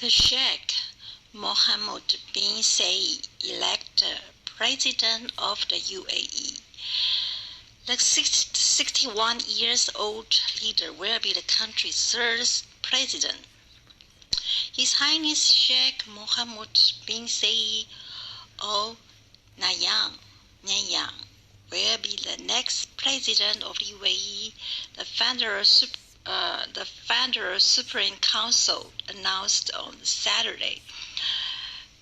The Sheikh Mohamed bin Zayed, elected President of the UAE. The 61 years old leader will be the country's third president. His Highness Sheikh Mohammed bin Zayed Al Nahyan will be the next president of the UAE. The Federal Supreme Council announced on Saturday.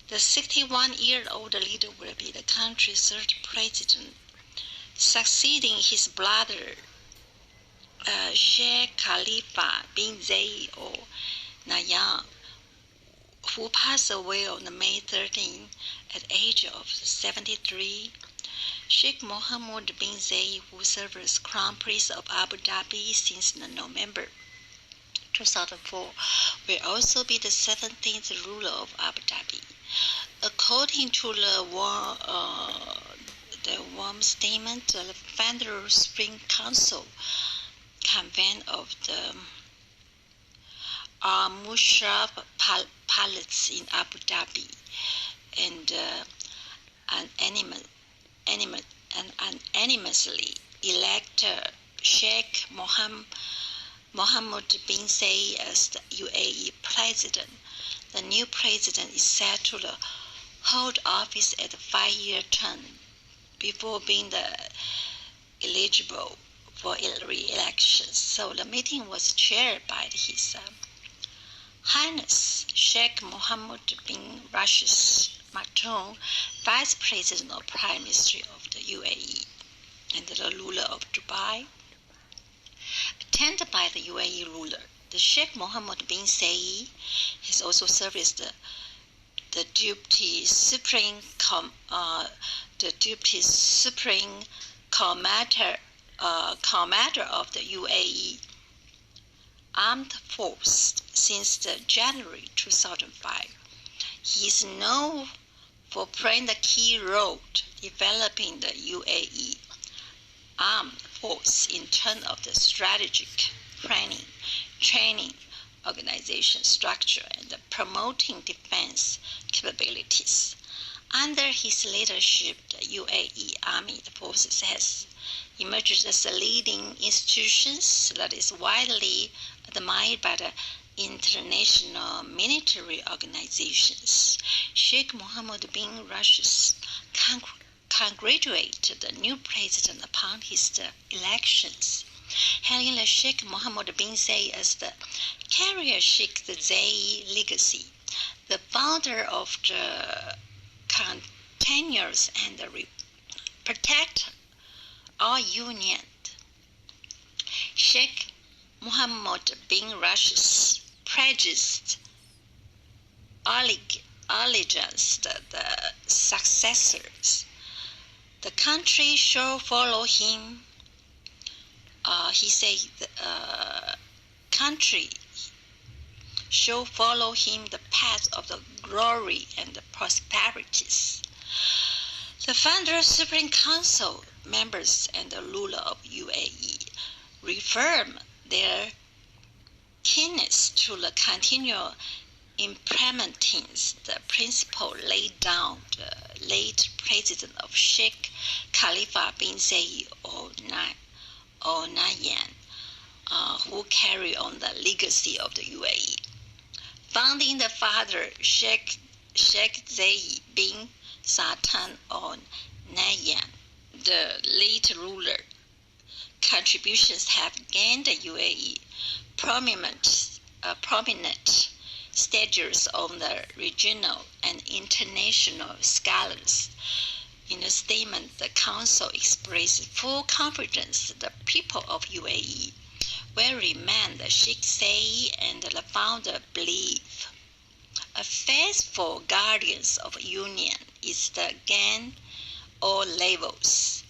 The 61-year-old leader will be the country's third president, succeeding his brother Sheikh Khalifa bin Zayed Al Nahyan, who passed away on May 13 at the age of 73. Sheikh Mohammed bin Zayed, who served as Crown Prince of Abu Dhabi since November 2004, will also be the 17th ruler of Abu Dhabi. According to the warm statement, the Federal Supreme Council convened of the Musharraf Palace in Abu Dhabi and unanimously elected Sheikh Mohammed bin Zayed as the UAE president. The new president is set to hold office at a 5-year term before being eligible for re-election. So the meeting was chaired by His Highness Sheikh Mohammed bin Rashid Maktoum, Vice President or Prime Minister of the UAE, and the ruler of Dubai. Attended by the UAE ruler, the Sheikh Mohammed bin Zayed has also served as the Deputy Supreme Commander of the UAE Armed Force since January 2005. He is known for playing the key role developing the UAE Armed Force in terms of the strategic planning, training, organization structure, and promoting defense capabilities. Under his leadership, the UAE Armed Forces has emerged as a leading institution that is widely admired by the international military organizations. Sheikh Mohammed bin Rashid congratulated the new president upon his elections, hailing the Sheikh Mohammed bin Zayed as the carrier Sheikh Zayed legacy, the founder of the continuous and protect our union. Sheikh Mohammed bin Rashid pledged allegiance to the successors. The country shall follow him. He said, the country shall follow him the path of the glory and the prosperities. The Federal Supreme Council members and the ruler of UAE reaffirm their keenness to the continual implementing the principle laid down the late president of Sheikh Khalifa bin Zayed Al Nahyan, who carry on the legacy of the UAE. Founding the father Sheikh Zayed bin Sultan Al Nahyan, the late ruler, contributions have gained the UAE prominent status on the regional and international scales. In a statement, the Council expressed full confidence that the people of UAE will remain the Sheikh Zayed and the founder believe. A faithful guardians of union is the gain all levels.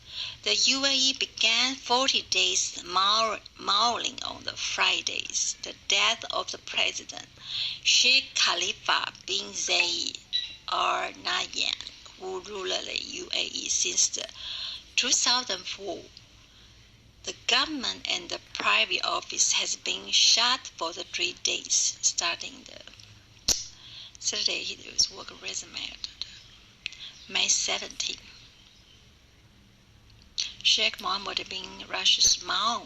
The UAE began 40 days mourning on the Fridays, the death of the president, Sheikh Khalifa bin Zayed Al Nahyan, who ruled the UAE since 2004. The government and the private office has been shut for the 3 days, starting Saturday, his work resume. May 17. Sheikh Mohammed bin Rashid's mom,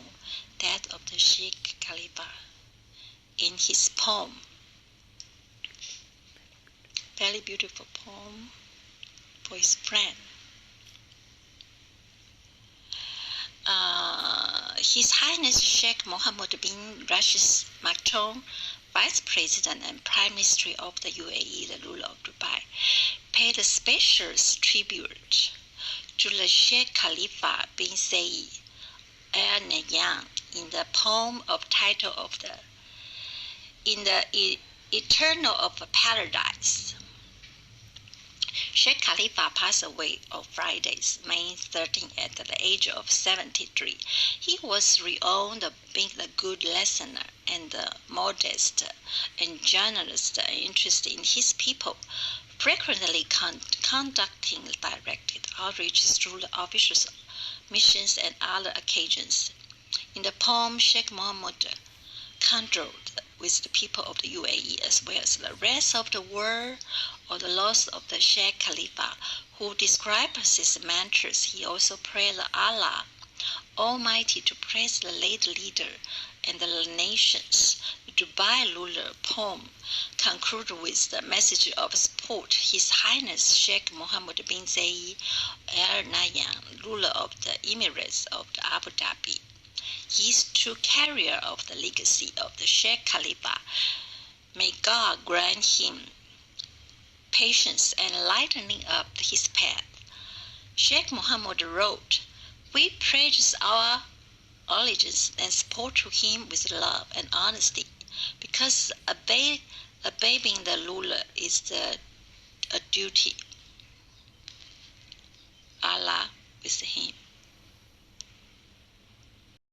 that of the Sheikh Khalifa, in his poem. Very beautiful poem for his friend. His Highness Sheikh Mohammed bin Rashid Maktoum, Vice President and Prime Minister of the UAE, the ruler of Dubai, paid a special tribute to the Sheikh Khalifa bin Zayed Al Nahyan in the poem of title of In the Eternal of Paradise. Sheikh Khalifa passed away on Friday, May 13, at the age of 73. He was renowned being a good listener and modest and generous and interested in his people, frequently conducting directed outreach through the official missions and other occasions. In the poem, Sheikh Mohammed conjured with the people of the UAE as well as the rest of the world or the loss of the Sheikh Khalifa, who describes his mantras. He also prayed Allah Almighty to praise the late leader and the nations. The Dubai ruler poem concludes with the message of support. His Highness Sheikh Mohammed bin Zayed Al Nahyan, ruler of the Emirates of Abu Dhabi, he is true carrier of the legacy of the Sheikh Khalifa. May God grant him patience and lightening up his path. Sheikh Mohammed wrote, "We pledge our allegiance and support to him with love and honesty, because obeying the ruler is a duty. Allah with him."